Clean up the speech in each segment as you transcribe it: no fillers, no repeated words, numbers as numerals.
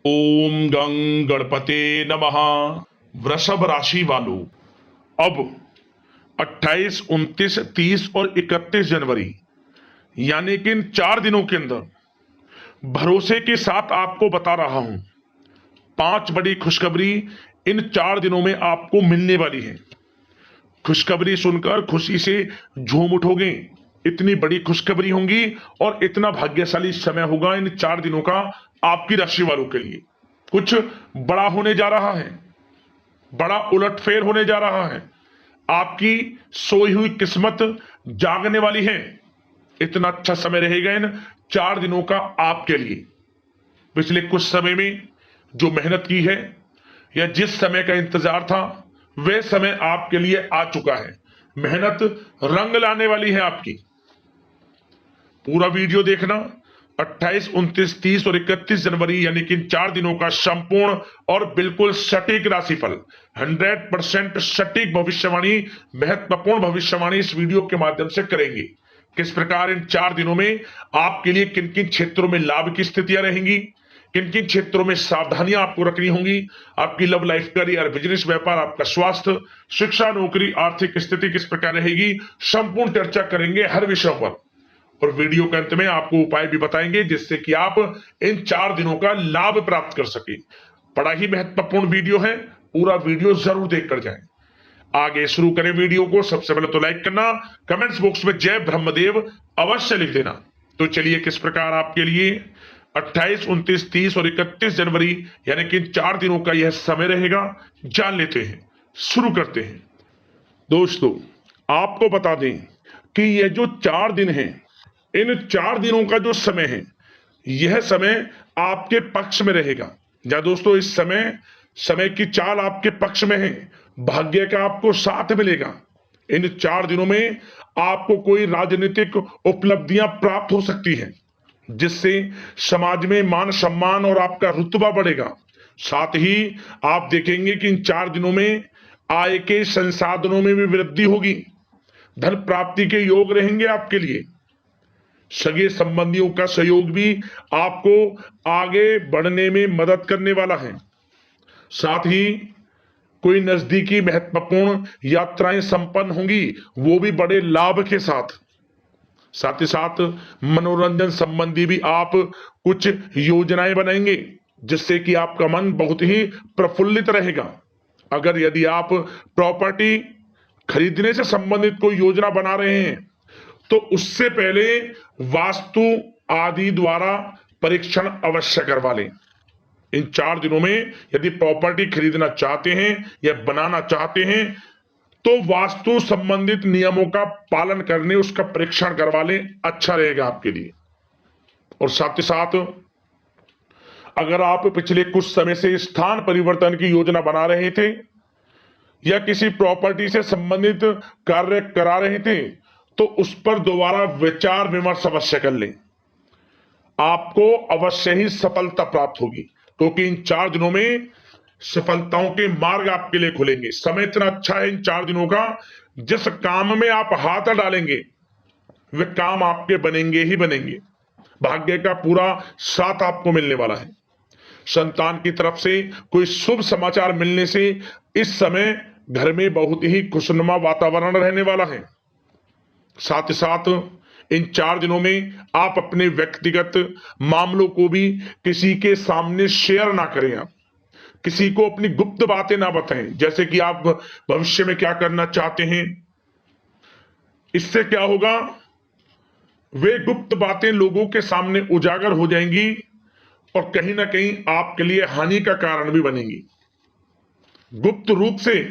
ओम गं गणपते नमः। वृषभ राशि वालों, अब 28, 29, 30 और 31 जनवरी यानी कि इन 4 दिनों के अंदर भरोसे के साथ आपको बता रहा हूं, 5 बड़ी खुशखबरी इन 4 दिनों में आपको मिलने वाली है। खुशखबरी सुनकर खुशी से झूम उठोगे। इतनी बड़ी खुशखबरी होंगी और इतना भाग्यशाली समय होगा इन 4 दिनों का आपकी राशि वालों के लिए। कुछ बड़ा होने जा रहा है, बड़ा उलटफेर होने जा रहा है। आपकी सोई हुई किस्मत जागने वाली है। इतना अच्छा समय रहेगा इन 4 दिनों का आपके लिए। पिछले कुछ समय में जो मेहनत की है या जिस समय का इंतजार था, वह समय आपके लिए आ चुका है। मेहनत रंग लाने वाली है आपकी। पूरा वीडियो देखना। 28, 29, 30 और 31 जनवरी यानी कि 4 दिनों का संपूर्ण और बिल्कुल सटीक राशिफल, 100% सटीक भविष्यवाणी, महत्वपूर्ण भविष्यवाणी इस वीडियो के माध्यम से करेंगे। किस प्रकार इन 4 दिनों में आपके लिए किन किन क्षेत्रों में लाभ की स्थितियां रहेंगी, किन किन क्षेत्रों में सावधानियां आपको रखनी होंगी, आपकी लव लाइफ, करियर, बिजनेस, व्यापार, आपका स्वास्थ्य, शिक्षा, नौकरी, आर्थिक स्थिति किस प्रकार रहेगी, संपूर्ण चर्चा करेंगे हर विषय पर। और वीडियो के अंत में आपको उपाय भी बताएंगे जिससे कि आप इन 4 दिनों का लाभ प्राप्त कर सके। बड़ा ही महत्वपूर्ण वीडियो है, पूरा वीडियो जरूर देखकर जाएं। आगे शुरू करें वीडियो को। सबसे पहले तो लाइक करना, कमेंट्स बॉक्स में जय ब्रह्मदेव अवश्य लिख देना। तो चलिए किस प्रकार आपके लिए 28, 29, 30 और 31 जनवरी यानी कि 4 दिनों का यह समय रहेगा, जान लेते हैं। शुरू करते हैं। दोस्तों, आपको बता दें कि यह जो 4 दिन हैं, इन 4 दिनों का जो समय है, यह समय आपके पक्ष में रहेगा। या दोस्तों, इस समय समय की चाल आपके पक्ष में है। भाग्य का आपको साथ मिलेगा। इन 4 दिनों में आपको कोई राजनीतिक उपलब्धियां प्राप्त हो सकती हैं, जिससे समाज में मान सम्मान और आपका रुतबा बढ़ेगा। साथ ही आप देखेंगे कि इन 4 दिनों में आय के संसाधनों में भी वृद्धि होगी। धन प्राप्ति के योग रहेंगे आपके लिए। सगे संबंधियों का सहयोग भी आपको आगे बढ़ने में मदद करने वाला है। साथ ही कोई नजदीकी महत्वपूर्ण यात्राएं संपन्न होंगी, वो भी बड़े लाभ के साथ। साथ ही साथ मनोरंजन संबंधी भी आप कुछ योजनाएं बनाएंगे, जिससे कि आपका मन बहुत ही प्रफुल्लित रहेगा। अगर यदि आप प्रॉपर्टी खरीदने से संबंधित कोई योजना बना रहे हैं, तो उससे पहले वास्तु आदि द्वारा परीक्षण अवश्य करवा लें। इन 4 दिनों में यदि प्रॉपर्टी खरीदना चाहते हैं या बनाना चाहते हैं, तो वास्तु संबंधित नियमों का पालन करने उसका परीक्षण करवा लें, अच्छा रहेगा आपके लिए। और साथ ही साथ अगर आप पिछले कुछ समय से स्थान परिवर्तन की योजना बना रहे थे या किसी प्रॉपर्टी से संबंधित कार्य करा रहे थे, तो उस पर दोबारा विचार विमर्श अवश्य कर लें। आपको अवश्य ही सफलता प्राप्त होगी, क्योंकि इन 4 दिनों में सफलताओं के मार्ग आपके लिए खुलेंगे। समय इतना अच्छा है इन 4 दिनों का, जिस काम में आप हाथ डालेंगे वे काम आपके बनेंगे ही बनेंगे। भाग्य का पूरा साथ आपको मिलने वाला है। संतान की तरफ से कोई शुभ समाचार मिलने से इस समय घर में बहुत ही खुशनुमा वातावरण रहने वाला है। साथ ही साथ इन 4 दिनों में आप अपने व्यक्तिगत मामलों को भी किसी के सामने शेयर ना करें। आप किसी को अपनी गुप्त बातें ना बताएं, जैसे कि आप भविष्य में क्या करना चाहते हैं। इससे क्या होगा, वे गुप्त बातें लोगों के सामने उजागर हो जाएंगी और कहीं ना कहीं आपके लिए हानि का कारण भी बनेंगी। गुप्त रूप से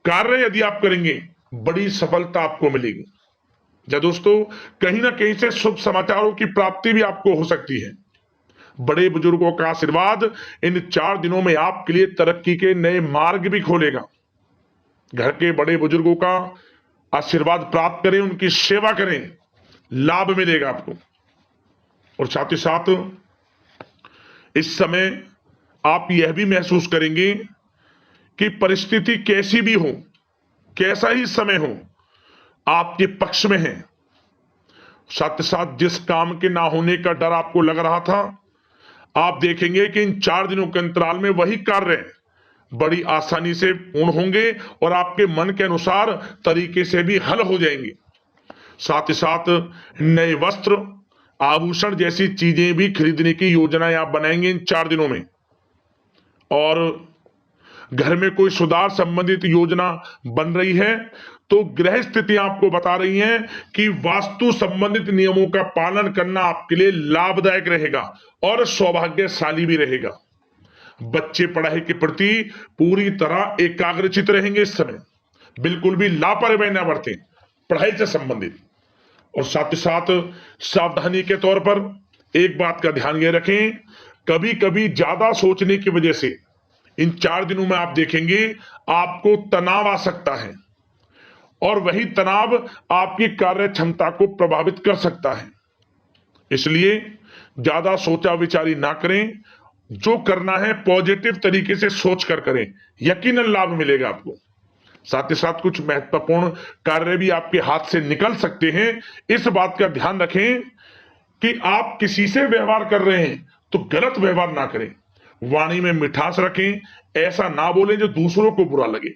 कार्य यदि आप करेंगे, बड़ी सफलता आपको मिलेगी। या दोस्तों, कहीं ना कहीं से शुभ समाचारों की प्राप्ति भी आपको हो सकती है। बड़े बुजुर्गों का आशीर्वाद इन 4 दिनों में आपके लिए तरक्की के नए मार्ग भी खोलेगा। घर के बड़े बुजुर्गों का आशीर्वाद प्राप्त करें, उनकी सेवा करें, लाभ मिलेगा आपको। और साथ ही साथ इस समय आप यह भी महसूस करेंगे कि परिस्थिति कैसी भी हो, कैसा ही समय हो, आपके पक्ष में है। साथ ही साथ जिस काम के ना होने का डर आपको लग रहा था, आप देखेंगे कि इन 4 दिनों के अंतराल में वही कार्य बड़ी आसानी से पूर्ण होंगे और आपके मन के अनुसार तरीके से भी हल हो जाएंगे। साथ ही साथ नए वस्त्र, आभूषण जैसी चीजें भी खरीदने की योजनाएं आप बनाएंगे इन 4 दिनों में। और घर में कोई सुधार संबंधित योजना बन रही है तो गृह स्थिति आपको बता रही है कि वास्तु संबंधित नियमों का पालन करना आपके लिए लाभदायक रहेगा और सौभाग्यशाली भी रहेगा। बच्चे पढ़ाई के प्रति पूरी तरह एकाग्रचित रहेंगे इस समय, बिल्कुल भी लापरवाही न बरतें पढ़ाई से संबंधित। और साथ ही साथ सावधानी के तौर पर एक बात का ध्यान ये रखें, कभी कभी ज्यादा सोचने की वजह से इन 4 दिनों में आप देखेंगे आपको तनाव आ सकता है और वही तनाव आपकी कार्य क्षमता को प्रभावित कर सकता है। इसलिए ज्यादा सोचा विचारी ना करें, जो करना है पॉजिटिव तरीके से सोच कर करें, यकीनन लाभ मिलेगा आपको। साथ ही साथ कुछ महत्वपूर्ण कार्य भी आपके हाथ से निकल सकते हैं। इस बात का ध्यान रखें कि आप किसी से व्यवहार कर रहे हैं तो गलत व्यवहार ना करें, वाणी में मिठास रखें, ऐसा ना बोलें जो दूसरों को बुरा लगे।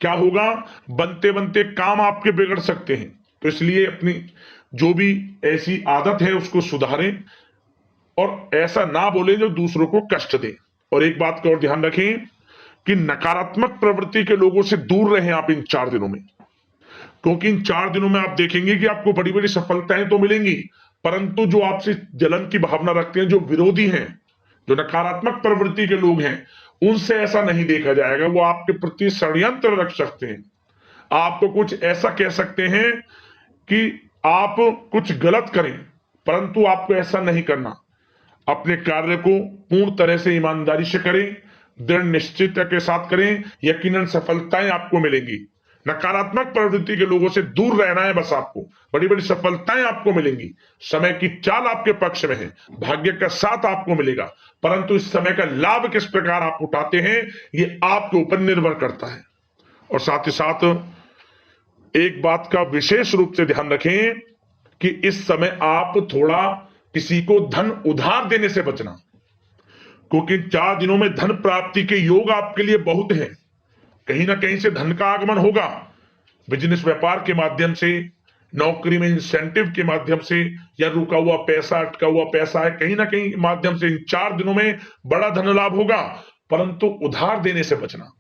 क्या होगा, बनते बनते काम आपके बिगड़ सकते हैं। तो इसलिए अपनी जो भी ऐसी आदत है उसको सुधारें और ऐसा ना बोले जो दूसरों को कष्ट दे। और एक बात का और ध्यान रखें कि नकारात्मक प्रवृत्ति के लोगों से दूर रहें आप इन 4 दिनों में, क्योंकि इन 4 दिनों में आप देखेंगे कि आपको बड़ी बड़ी सफलताएं तो मिलेंगी, परंतु जो आपसे जलन की भावना रखते हैं, जो विरोधी हैं, जो नकारात्मक प्रवृत्ति के लोग हैं, उनसे ऐसा नहीं देखा जाएगा। वो आपके प्रति षड्यंत्र रख सकते हैं, आपको कुछ ऐसा कह सकते हैं कि आप कुछ गलत करें, परंतु आपको ऐसा नहीं करना। अपने कार्य को पूर्ण तरह से ईमानदारी से करें, दृढ़ निश्चितता के साथ करें, यकीनन सफलताएं आपको मिलेंगी। नकारात्मक प्रवृत्ति के लोगों से दूर रहना है बस, आपको बड़ी बड़ी सफलताएं आपको मिलेंगी। समय की चाल आपके पक्ष में है, भाग्य का साथ आपको मिलेगा, परंतु इस समय का लाभ किस प्रकार आप उठाते हैं ये आपके ऊपर निर्भर करता है। और साथ ही साथ एक बात का विशेष रूप से ध्यान रखें कि इस समय आप थोड़ा किसी को धन उधार देने से बचना, क्योंकि 4 दिनों में धन प्राप्ति के योग आपके लिए बहुत हैं। कहीं ना कहीं से धन का आगमन होगा, बिजनेस व्यापार के माध्यम से, नौकरी में इंसेंटिव के माध्यम से, या रुका हुआ पैसा, अटका हुआ पैसा है, कहीं ना कहीं माध्यम से इन 4 दिनों में बड़ा धन लाभ होगा। परंतु उधार देने से बचना,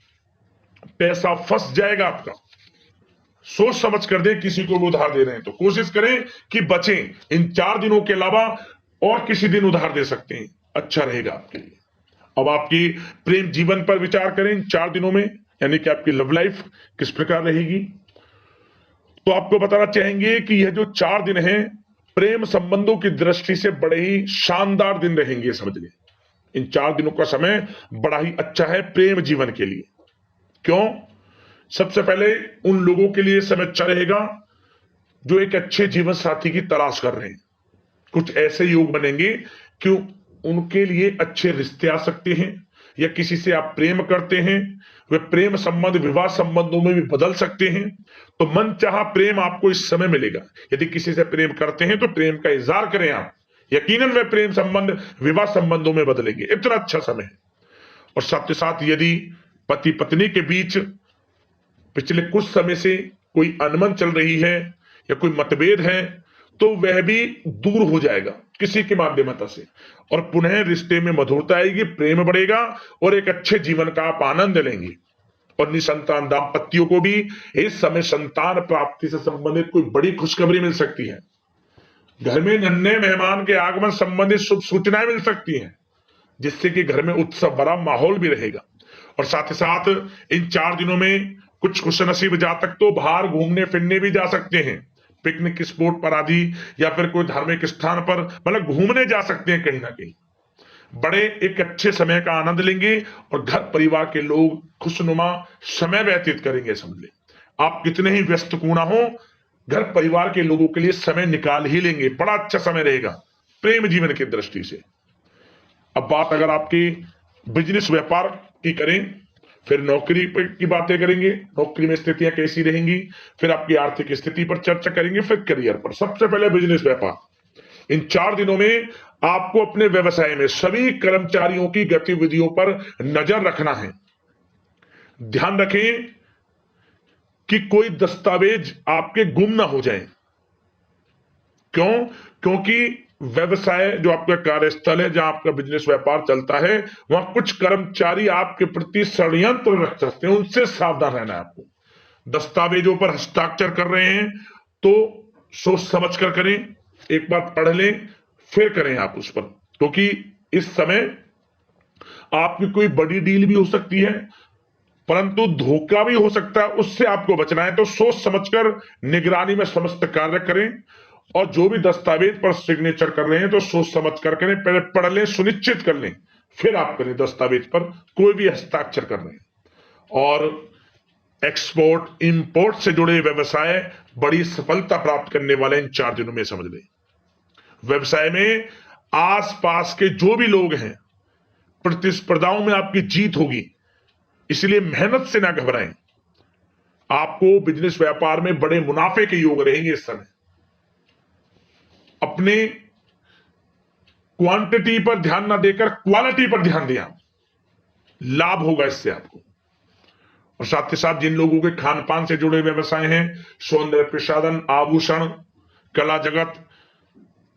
पैसा फंस जाएगा आपका। सोच समझ कर दे, किसी को भी उधार दे रहे हैं तो कोशिश करें कि बचें। इन 4 दिनों के अलावा और किसी दिन उधार दे सकते हैं, अच्छा रहेगा आपके लिए। अब आपकी प्रेम जीवन पर विचार करें इन 4 दिनों में, यानी कि आपकी लव लाइफ किस प्रकार रहेगी। तो आपको बताना चाहेंगे कि यह जो 4 दिन हैं प्रेम संबंधों की दृष्टि से बड़े ही शानदार दिन रहेंगे, समझ लें। इन 4 दिनों का समय बड़ा ही अच्छा है प्रेम जीवन के लिए। क्यों? सबसे पहले उन लोगों के लिए समय अच्छा रहेगा जो एक अच्छे जीवन साथी की तलाश कर रहे हैं। कुछ ऐसे योग बनेंगे कि उनके लिए अच्छे रिश्ते आ सकते हैं, या किसी से आप प्रेम करते हैं, वे प्रेम संबंध विवाह संबंधों में भी बदल सकते हैं। तो मन चाहा प्रेम आपको इस समय मिलेगा। यदि किसी से प्रेम करते हैं तो प्रेम का इजहार करें आप, यकीनन वे प्रेम संबंध विवाह संबंधों में बदलेंगे। इतना अच्छा समय है। और साथ ही साथ यदि पति पत्नी के बीच पिछले कुछ समय से कोई अनबन चल रही है या कोई मतभेद है तो वह भी दूर हो जाएगा किसी के माध्यमता से, और पुनः रिश्ते में मधुरता आएगी, प्रेम बढ़ेगा और एक अच्छे जीवन का आप आनंद लेंगे। और निसंतान दाम्पत्यों को भी इस समय संतान प्राप्ति से संबंधित कोई बड़ी खुशखबरी मिल सकती है। घर में नन्हे मेहमान के आगमन संबंधित शुभ सूचनाएं मिल सकती हैं, जिससे कि घर में उत्सव भरा माहौल भी रहेगा। और साथ ही साथ इन 4 दिनों में कुछ खुशनसीब जातक तो बाहर घूमने फिरने भी जा सकते हैं, पिकनिक स्पॉट पर आदि, या फिर कोई धार्मिक स्थान पर, मतलब घूमने जा सकते हैं। कहीं ना कहीं बड़े एक अच्छे समय का आनंद लेंगे और घर परिवार के लोग खुशनुमा समय व्यतीत करेंगे। समझ ले, आप कितने ही व्यस्त क्यों ना हो, घर परिवार के लोगों के लिए समय निकाल ही लेंगे। बड़ा अच्छा समय रहेगा प्रेम जीवन की दृष्टि से। अब बात अगर आपकी बिजनेस व्यापार की करें, फिर नौकरी की बातें करेंगे, नौकरी में स्थितियां कैसी रहेंगी, फिर आपकी आर्थिक स्थिति पर चर्चा करेंगे, फिर करियर पर। सबसे पहले बिजनेस व्यापार। इन 4 दिनों में आपको अपने व्यवसाय में सभी कर्मचारियों की गतिविधियों पर नजर रखना है। ध्यान रखें कि कोई दस्तावेज आपके गुम ना हो जाए। क्यों? क्योंकि व्यवसाय जो आपका कार्यस्थल है, जहां आपका बिजनेस व्यापार चलता है, वहां कुछ कर्मचारी आपके प्रति षड्यंत्र रख सकते हैं, उनसे सावधान रहना है आपको। दस्तावेजों पर हस्ताक्षर कर रहे हैं तो सोच समझ कर करें, एक बार पढ़ लें फिर करें आप उस पर, क्योंकि इस समय आपकी कोई बड़ी डील भी हो सकती है, परंतु धोखा भी हो सकता है, उससे आपको बचना है। तो सोच समझकर निगरानी में समस्त कार्य करें, और जो भी दस्तावेज पर सिग्नेचर कर रहे हैं तो सोच समझ कर करें, पहले पढ़ लें, सुनिश्चित कर लें, फिर आप करें दस्तावेज पर कोई भी हस्ताक्षर कर रहे हैं। और एक्सपोर्ट इंपोर्ट से जुड़े व्यवसाय बड़ी सफलता प्राप्त करने वाले इन 4 दिनों में, समझ लें। व्यवसाय में आसपास के जो भी लोग हैं, प्रतिस्पर्धाओं में आपकी जीत होगी, इसलिए मेहनत से ना घबराएं। आपको बिजनेस व्यापार में बड़े मुनाफे के योग रहेंगे इस समय। अपने क्वांटिटी पर ध्यान ना देकर क्वालिटी पर ध्यान दें, लाभ होगा इससे आपको। और साथ ही साथ जिन लोगों के खान पान से जुड़े व्यवसाय हैं, सौंदर्य प्रसाधन, आभूषण, कला जगत,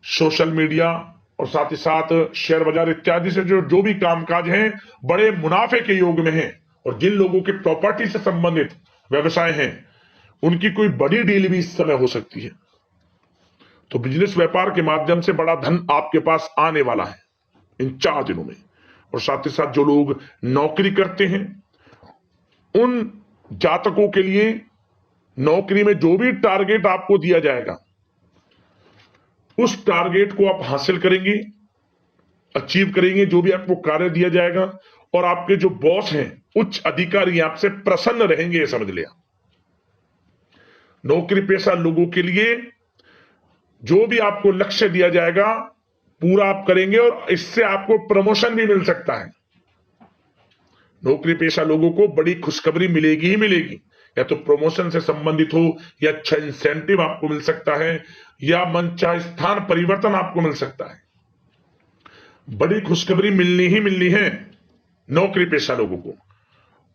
सोशल मीडिया और साथ ही साथ शेयर बाजार इत्यादि से जो भी कामकाज हैं, बड़े मुनाफे के योग में हैं। और जिन लोगों के प्रॉपर्टी से संबंधित व्यवसाय हैं, उनकी कोई बड़ी डील भी इस समय हो सकती है। तो बिजनेस व्यापार के माध्यम से बड़ा धन आपके पास आने वाला है इन 4 दिनों में। और साथ ही साथ जो लोग नौकरी करते हैं, उन जातकों के लिए नौकरी में जो भी टारगेट आपको दिया जाएगा, उस टारगेट को आप हासिल करेंगे, अचीव करेंगे। जो भी आपको कार्य दिया जाएगा, और आपके जो बॉस हैं, उच्च अधिकारी आपसे प्रसन्न रहेंगे, ये समझ लिया। नौकरी पेशा लोगों के लिए जो भी आपको लक्ष्य दिया जाएगा, पूरा आप करेंगे, और इससे आपको प्रमोशन भी मिल सकता है। नौकरी पेशा लोगों को बड़ी खुशखबरी मिलेगी ही मिलेगी, या तो प्रमोशन से संबंधित हो, या अच्छा इंसेंटिव आपको मिल सकता है, या मनचाहे स्थान परिवर्तन आपको मिल सकता है। बड़ी खुशखबरी मिलनी ही मिलनी है नौकरी पेशा लोगों को।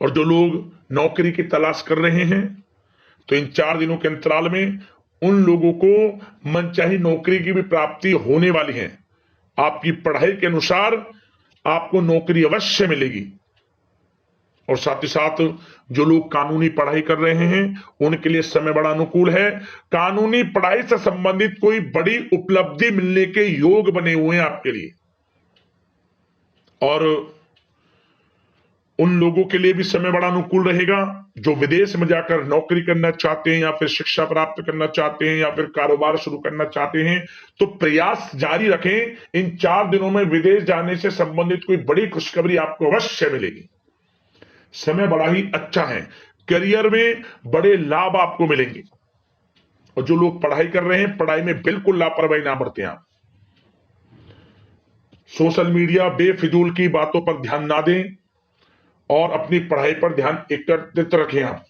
और जो लोग नौकरी की तलाश कर रहे हैं, तो इन 4 दिनों के अंतराल में उन लोगों को मनचाही नौकरी की भी प्राप्ति होने वाली है। आपकी पढ़ाई के अनुसार आपको नौकरी अवश्य मिलेगी। और साथ ही साथ जो लोग कानूनी पढ़ाई कर रहे हैं, उनके लिए समय बड़ा अनुकूल है। कानूनी पढ़ाई से संबंधित कोई बड़ी उपलब्धि मिलने के योग बने हुए हैं आपके लिए। और उन लोगों के लिए भी समय बड़ा अनुकूल रहेगा जो विदेश में जाकर नौकरी करना चाहते हैं, या फिर शिक्षा प्राप्त करना चाहते हैं, या फिर कारोबार शुरू करना चाहते हैं। तो प्रयास जारी रखें। इन 4 दिनों में विदेश जाने से संबंधित कोई बड़ी खुशखबरी आपको अवश्य मिलेगी। समय बड़ा ही अच्छा है। करियर में बड़े लाभ आपको मिलेंगे। और जो लोग पढ़ाई कर रहे हैं, पढ़ाई में बिल्कुल लापरवाही ना बरतें आप। सोशल मीडिया बेफिजूल की बातों पर ध्यान ना दें, और अपनी पढ़ाई पर ध्यान एकत्रित रखें आप।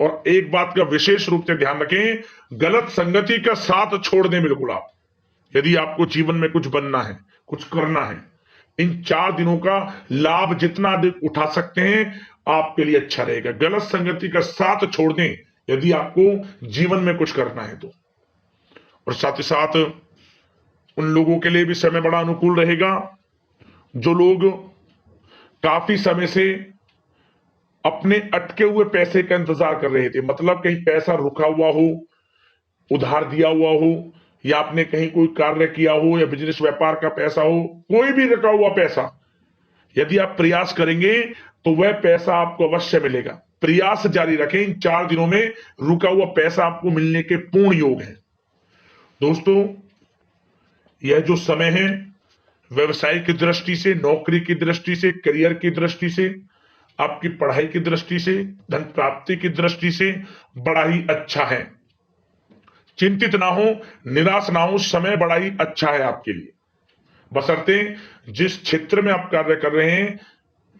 और एक बात का विशेष रूप से ध्यान रखें, गलत संगति का साथ छोड़ दें बिल्कुल आप। यदि आपको जीवन में कुछ बनना है, कुछ करना है, इन 4 दिनों का लाभ जितना अधिक उठा सकते हैं, आपके लिए अच्छा रहेगा। गलत संगति का साथ छोड़ दें यदि आपको जीवन में कुछ करना है तो। और साथ ही साथ उन लोगों के लिए भी समय बड़ा अनुकूल रहेगा जो लोग काफी समय से अपने अटके हुए पैसे का इंतजार कर रहे थे। मतलब कहीं पैसा रुका हुआ हो, उधार दिया हुआ हो, या आपने कहीं कोई कार्य किया हो, या बिजनेस व्यापार का पैसा हो, कोई भी रुका हुआ पैसा, यदि आप प्रयास करेंगे तो वह पैसा आपको अवश्य मिलेगा। प्रयास जारी रखें। इन 4 दिनों में रुका हुआ पैसा आपको मिलने के पूर्ण योग है। दोस्तों, यह जो समय है, व्यवसाय की दृष्टि से, नौकरी की दृष्टि से, करियर की दृष्टि से, आपकी पढ़ाई की दृष्टि से, धन प्राप्ति की दृष्टि से बड़ा ही अच्छा है। चिंतित ना हो, निराश ना हो, समय बड़ा ही अच्छा है आपके लिए। बशर्ते जिस क्षेत्र में आप कार्य कर रहे हैं,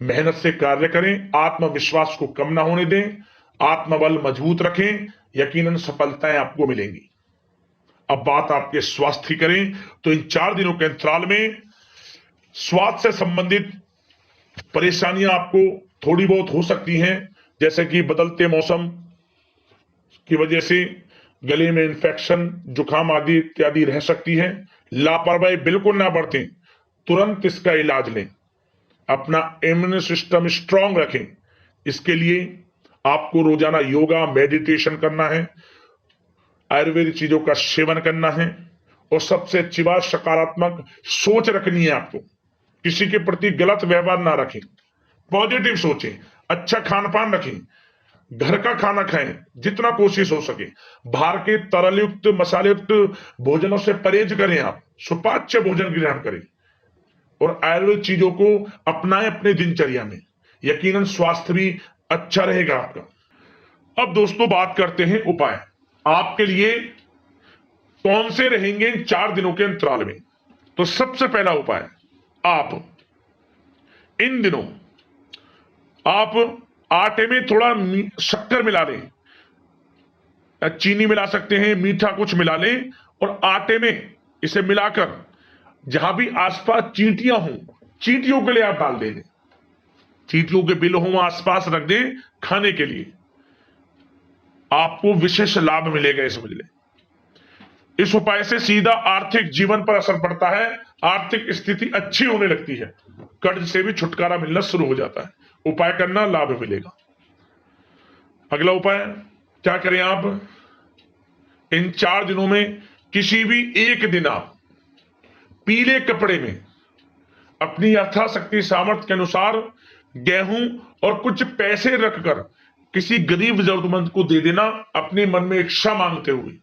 मेहनत से कार्य करें, आत्मविश्वास को कम ना होने दें, आत्मबल मजबूत रखें, यकीनन सफलताएं आपको मिलेंगी। अब बात आपके स्वास्थ्य की करें तो इन 4 दिनों के अंतराल में स्वास्थ्य से संबंधित परेशानियां आपको थोड़ी बहुत हो सकती हैं, जैसे कि बदलते मौसम की वजह से गले में इंफेक्शन, जुकाम आदि इत्यादि रह सकती है। लापरवाही बिल्कुल ना बरतें, तुरंत इसका इलाज लें, अपना इम्यून सिस्टम स्ट्रांग रखें। इसके लिए आपको रोजाना योगा, मेडिटेशन करना है, आयुर्वेदिक चीजों का सेवन करना है और सबसे अच्छी बात सकारात्मक सोच रखनी है। आपको किसी के प्रति गलत व्यवहार ना रखें, पॉजिटिव सोचें, अच्छा खान पान रखें, घर का खाना खाएं जितना कोशिश हो सके, बाहर के तरल युक्त मसाले युक्त भोजनों से परहेज करें, आप सुपाच्य भोजन ग्रहण करें और आयुर्वेदिक चीजों को अपनाएं अपने दिनचर्या में। यकीनन स्वास्थ्य भी अच्छा रहेगा आपका। अब दोस्तों बात करते हैं उपाय आपके लिए कौन से रहेंगे इन 4 दिनों के अंतराल में। तो सबसे पहला उपाय, आप इन दिनों आप आटे में थोड़ा शक्कर मिला लें, चीनी मिला सकते हैं, मीठा कुछ मिला लें और आटे में इसे मिलाकर जहां भी आसपास चींटियां हों, चींटियों के लिए आप डाल दें, चींटियों के बिल हों आसपास रख दें खाने के लिए, आपको विशेष लाभ मिलेगा, ये समझ लें। इस उपाय से सीधा आर्थिक जीवन पर असर पड़ता है, आर्थिक स्थिति अच्छी होने लगती है, कर्ज से भी छुटकारा मिलना शुरू हो जाता है। उपाय करना, लाभ मिलेगा। अगला उपाय क्या करें, आप इन 4 दिनों में किसी भी एक दिन आप पीले कपड़े में अपनी यथाशक्ति सामर्थ्य के अनुसार गेहूं और कुछ पैसे रखकर किसी गरीब जरूरतमंद को दे देना, अपने मन में इच्छा मांगते हुए,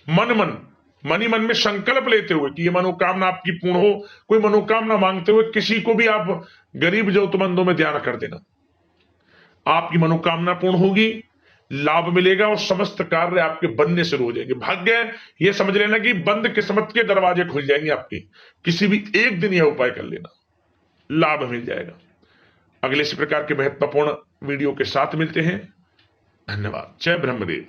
मन ही मन में संकल्प लेते हुए कि ये मनोकामना आपकी पूर्ण हो। कोई मनोकामना मांगते हुए किसी को भी आप गरीब जरूरतमंदों में ध्यान कर देना, आपकी मनोकामना पूर्ण होगी, लाभ मिलेगा और समस्त कार्य आपके बनने शुरू हो जाएंगे। भाग्य ये समझ लेना कि बंद किस्मत के दरवाजे खुल जाएंगे आपके, किसी भी एक दिन यह उपाय कर लेना, लाभ मिल जाएगा। अगले इसी प्रकार के महत्वपूर्ण वीडियो के साथ मिलते हैं। धन्यवाद। जय ब्रह्मदेव।